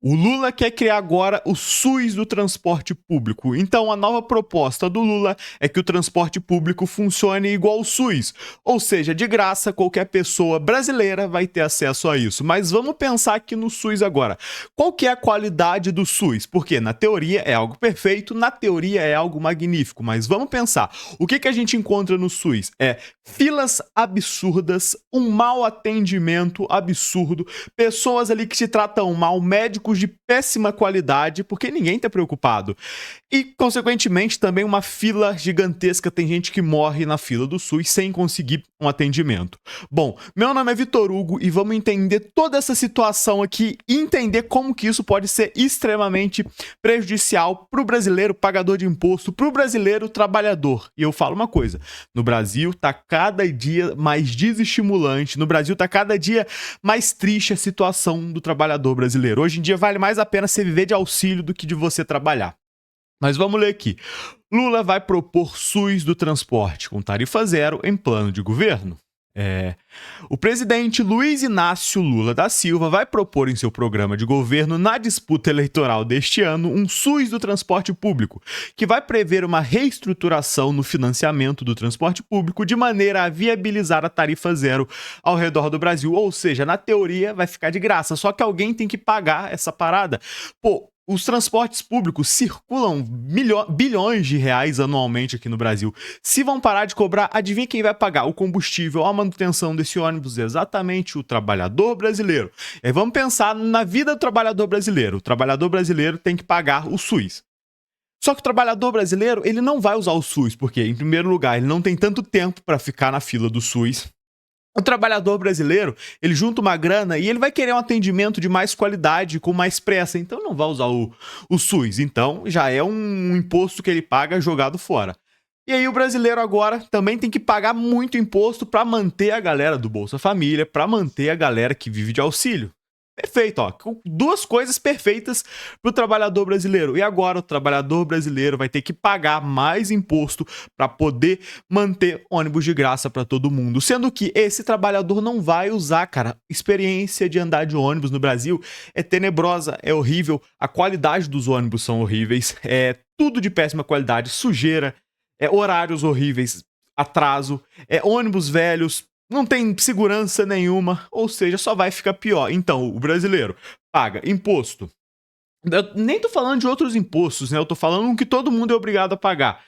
O Lula quer criar agora o SUS do transporte público. Então, a nova proposta do Lula é que o transporte público funcione igual o SUS, ou seja, de graça, qualquer pessoa brasileira vai ter acesso a isso. Mas vamos pensar aqui no SUS agora. Qual que é a qualidade do SUS? Porque na teoria é algo perfeito, na teoria é algo magnífico, mas vamos pensar. O que a gente encontra no SUS? É filas absurdas, um mau atendimento absurdo, pessoas ali que se tratam mal, médicos de péssima qualidade, porque ninguém tá preocupado. E, consequentemente, também uma fila gigantesca. Tem gente que morre na fila do SUS sem conseguir um atendimento. Bom, meu nome é Vitor Hugo e vamos entender toda essa situação aqui e entender como que isso pode ser extremamente prejudicial para o brasileiro pagador de imposto, para o brasileiro trabalhador. E eu falo uma coisa, no Brasil tá cada dia mais desestimulante, no Brasil tá cada dia mais triste a situação do trabalhador brasileiro. Hoje em dia vale mais a pena você viver de auxílio do que de você trabalhar. Mas vamos ler aqui. Lula vai propor SUS do transporte com tarifa zero em plano de governo. O presidente Luiz Inácio Lula da Silva vai propor em seu programa de governo, na disputa eleitoral deste ano, um SUS do transporte público, que vai prever uma reestruturação no financiamento do transporte público de maneira a viabilizar a tarifa zero ao redor do Brasil. Ou seja, na teoria vai ficar de graça, só que alguém tem que pagar essa parada. Os transportes públicos circulam bilhões de reais anualmente aqui no Brasil. Se vão parar de cobrar, adivinha quem vai pagar? O combustível, a manutenção desse ônibus, exatamente o trabalhador brasileiro. Vamos pensar na vida do trabalhador brasileiro. O trabalhador brasileiro tem que pagar o SUS. Só que o trabalhador brasileiro, ele não vai usar o SUS, porque, em primeiro lugar, ele não tem tanto tempo para ficar na fila do SUS. O trabalhador brasileiro, ele junta uma grana e ele vai querer um atendimento de mais qualidade, com mais pressa, então não vai usar o SUS. Então já é um imposto que ele paga jogado fora. E aí o brasileiro agora também tem que pagar muito imposto para manter a galera do Bolsa Família, para manter a galera que vive de auxílio. Perfeito, ó. Duas coisas perfeitas para o trabalhador brasileiro. E agora o trabalhador brasileiro vai ter que pagar mais imposto para poder manter ônibus de graça para todo mundo. Sendo que esse trabalhador não vai usar, cara. Experiência de andar de ônibus no Brasil é tenebrosa, é horrível. A qualidade dos ônibus são horríveis. É tudo de péssima qualidade, sujeira, horários horríveis, atraso, ônibus velhos, não tem segurança nenhuma, ou seja, só vai ficar pior. Então, o brasileiro paga imposto. Eu nem tô falando de outros impostos, né? Eu tô falando que todo mundo é obrigado a pagar.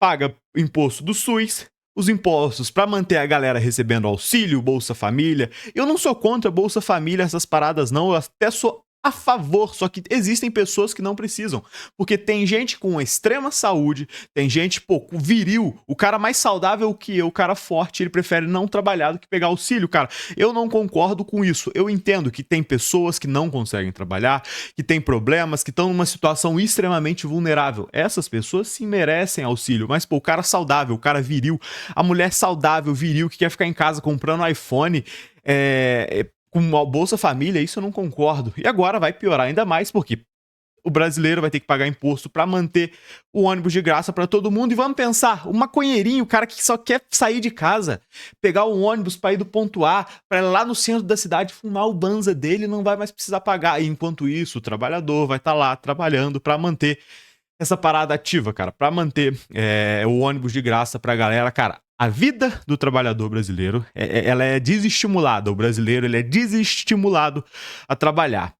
Paga imposto do SUS, os impostos para manter a galera recebendo auxílio, Bolsa Família. Eu não sou contra Bolsa Família, essas paradas não, eu até sou a favor, só que existem pessoas que não precisam, porque tem gente com extrema saúde, tem gente, viril, o cara mais saudável que eu, o cara forte, ele prefere não trabalhar do que pegar auxílio, cara. Eu não concordo com isso, eu entendo que tem pessoas que não conseguem trabalhar, que tem problemas, que estão numa situação extremamente vulnerável. Essas pessoas sim merecem auxílio, mas o cara saudável, o cara viril, a mulher saudável, viril, que quer ficar em casa comprando iPhone, com a Bolsa Família, isso eu não concordo. E agora vai piorar ainda mais, porque o brasileiro vai ter que pagar imposto para manter o ônibus de graça para todo mundo. E vamos pensar, o maconheirinho, o cara que só quer sair de casa, pegar um ônibus para ir do ponto A, para ir lá no centro da cidade fumar o banza dele, não vai mais precisar pagar. E enquanto isso, o trabalhador vai estar lá trabalhando para manter essa parada ativa, cara, para manter o ônibus de graça pra galera, cara. A vida do trabalhador brasileiro, ela é desestimulada. O brasileiro, ele é desestimulado a trabalhar.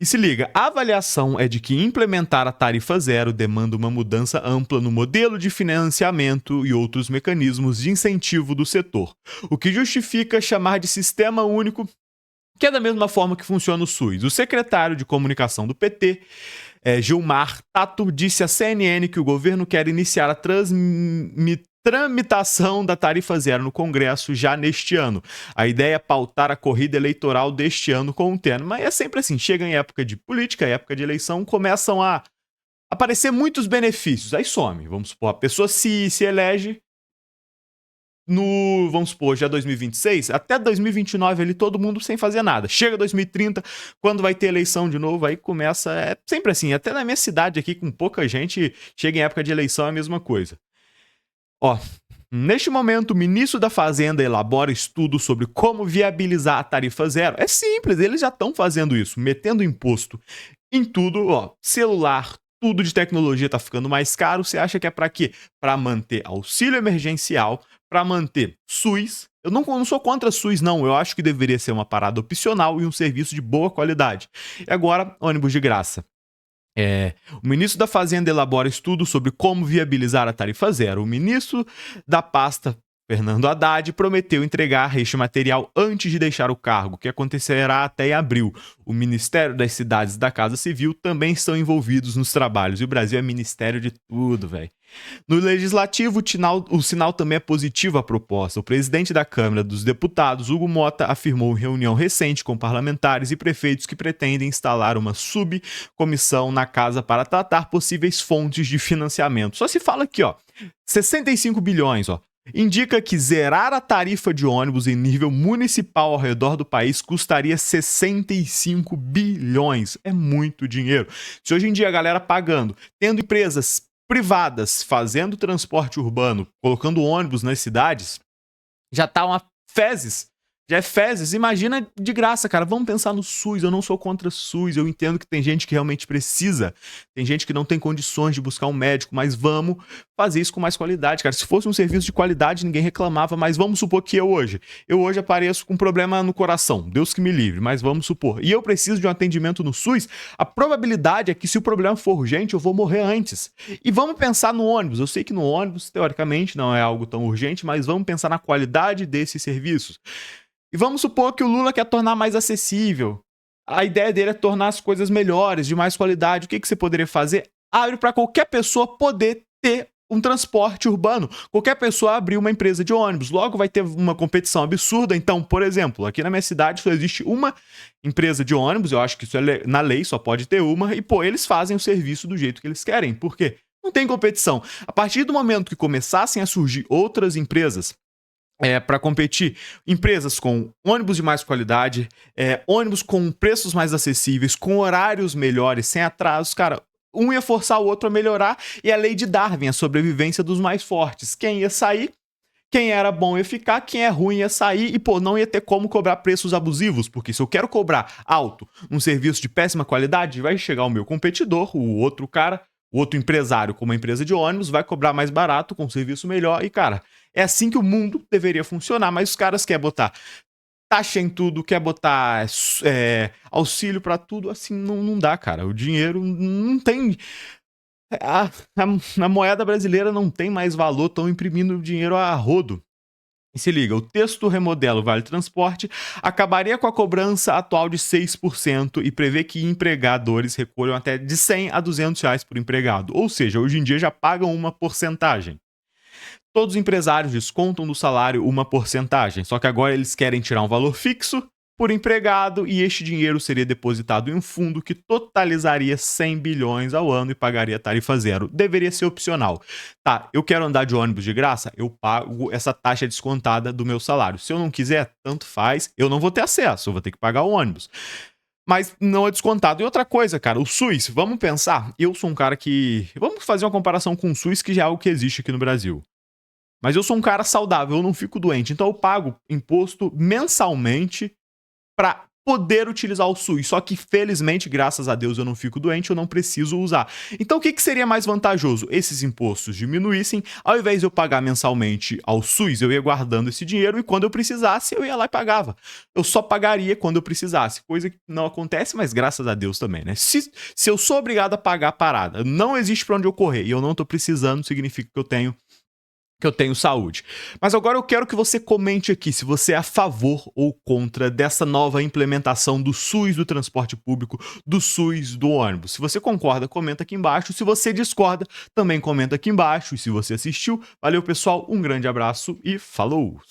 E se liga, a avaliação é de que implementar a tarifa zero demanda uma mudança ampla no modelo de financiamento e outros mecanismos de incentivo do setor, o que justifica chamar de sistema único, que é da mesma forma que funciona o SUS. O secretário de comunicação do PT, Gilmar Tato, disse à CNN que o governo quer iniciar a tramitação da tarifa zero no Congresso já neste ano. A ideia é pautar a corrida eleitoral deste ano com o tema. Mas é sempre assim, chega em época de política, época de eleição, começam a aparecer muitos benefícios, aí some. Vamos supor, a pessoa se elege vamos supor, já 2026, até 2029 ali todo mundo sem fazer nada. Chega 2030, quando vai ter eleição de novo, aí começa, sempre assim, até na minha cidade aqui, com pouca gente, chega em época de eleição é a mesma coisa. Ó, Neste momento, o ministro da Fazenda elabora estudo sobre como viabilizar a tarifa zero. É simples, eles já estão fazendo isso, metendo imposto em tudo, ó, celular, tudo de tecnologia tá ficando mais caro. Você acha que é para quê? Para manter auxílio emergencial, para manter SUS. Eu não sou contra SUS, não. Eu acho que deveria ser uma parada opcional e um serviço de boa qualidade. E agora, ônibus de graça. O ministro da Fazenda elabora estudo sobre como viabilizar a tarifa zero. O ministro da pasta, Fernando Haddad, prometeu entregar este material antes de deixar o cargo, que acontecerá até em abril. O Ministério das Cidades e da Casa Civil também estão envolvidos nos trabalhos. E o Brasil é ministério de tudo, velho. No Legislativo, o sinal também é positivo à proposta. O presidente da Câmara dos Deputados, Hugo Mota, afirmou em reunião recente com parlamentares e prefeitos que pretendem instalar uma subcomissão na casa para tratar possíveis fontes de financiamento. Só se fala aqui, ó, 65 bilhões, ó. Indica que zerar a tarifa de ônibus em nível municipal ao redor do país custaria 65 bilhões. É muito dinheiro. Se hoje em dia a galera pagando, tendo empresas privadas fazendo transporte urbano, colocando ônibus nas cidades, já tá uma fezes. Já é fezes. Imagina de graça, cara. Vamos pensar no SUS. Eu não sou contra SUS. Eu entendo que tem gente que realmente precisa. Tem gente que não tem condições de buscar um médico, mas vamos fazer isso com mais qualidade, cara. Se fosse um serviço de qualidade, ninguém reclamava, mas vamos supor que eu hoje apareço com um problema no coração. Deus que me livre, mas vamos supor. E eu preciso de um atendimento no SUS, a probabilidade é que se o problema for urgente, eu vou morrer antes. E vamos pensar no ônibus. Eu sei que no ônibus, teoricamente, não é algo tão urgente, mas vamos pensar na qualidade desses serviços. E vamos supor que o Lula quer tornar mais acessível. A ideia dele é tornar as coisas melhores, de mais qualidade. O que você poderia fazer? Abre para qualquer pessoa poder ter um transporte urbano. Qualquer pessoa abrir uma empresa de ônibus. Logo vai ter uma competição absurda. Então, por exemplo, aqui na minha cidade só existe uma empresa de ônibus. Eu acho que isso é na lei, só pode ter uma. E, pô, eles fazem o serviço do jeito que eles querem. Por quê? Não tem competição. A partir do momento que começassem a surgir outras empresas para competir, empresas com ônibus de mais qualidade, ônibus com preços mais acessíveis, com horários melhores, sem atrasos, cara, um ia forçar o outro a melhorar, e a lei de Darwin, a sobrevivência dos mais fortes. Quem ia sair, quem era bom ia ficar, quem é ruim ia sair, e pô, não ia ter como cobrar preços abusivos, porque se eu quero cobrar alto um serviço de péssima qualidade, vai chegar o meu competidor, o outro cara, o outro empresário com uma empresa de ônibus, vai cobrar mais barato, com um serviço melhor, e cara, é assim que o mundo deveria funcionar, mas os caras querem botar taxa em tudo, quer botar auxílio pra tudo, assim não dá, cara. O dinheiro não tem. A moeda brasileira não tem mais valor, estão imprimindo dinheiro a rodo. E se liga, o texto remodela o Vale Transporte, acabaria com a cobrança atual de 6% e prevê que empregadores recolham até de 100 a 200 reais por empregado. Ou seja, hoje em dia já pagam uma porcentagem. Todos os empresários descontam do salário uma porcentagem, só que agora eles querem tirar um valor fixo por empregado e este dinheiro seria depositado em um fundo que totalizaria 100 bilhões ao ano e pagaria tarifa zero. Deveria ser opcional. Tá, eu quero andar de ônibus de graça, eu pago essa taxa descontada do meu salário. Se eu não quiser, tanto faz, eu não vou ter acesso, eu vou ter que pagar o ônibus. Mas não é descontado. E outra coisa, cara, o SUS, vamos pensar, eu sou um cara que... Vamos fazer uma comparação com o SUS, que já é algo que existe aqui no Brasil. Mas eu sou um cara saudável, eu não fico doente. Então eu pago imposto mensalmente para poder utilizar o SUS. Só que, felizmente, graças a Deus, eu não fico doente, eu não preciso usar. Então o que seria mais vantajoso? Esses impostos diminuíssem, ao invés de eu pagar mensalmente ao SUS, eu ia guardando esse dinheiro e quando eu precisasse, eu ia lá e pagava. Eu só pagaria quando eu precisasse. Coisa que não acontece, mas graças a Deus também, né? Se eu sou obrigado a pagar a parada, não existe para onde eu correr e eu não tô precisando, significa que eu tenho saúde. Mas agora eu quero que você comente aqui se você é a favor ou contra dessa nova implementação do SUS do transporte público, do SUS do ônibus. Se você concorda, comenta aqui embaixo. Se você discorda, também comenta aqui embaixo. E se você assistiu, valeu pessoal, um grande abraço e falou!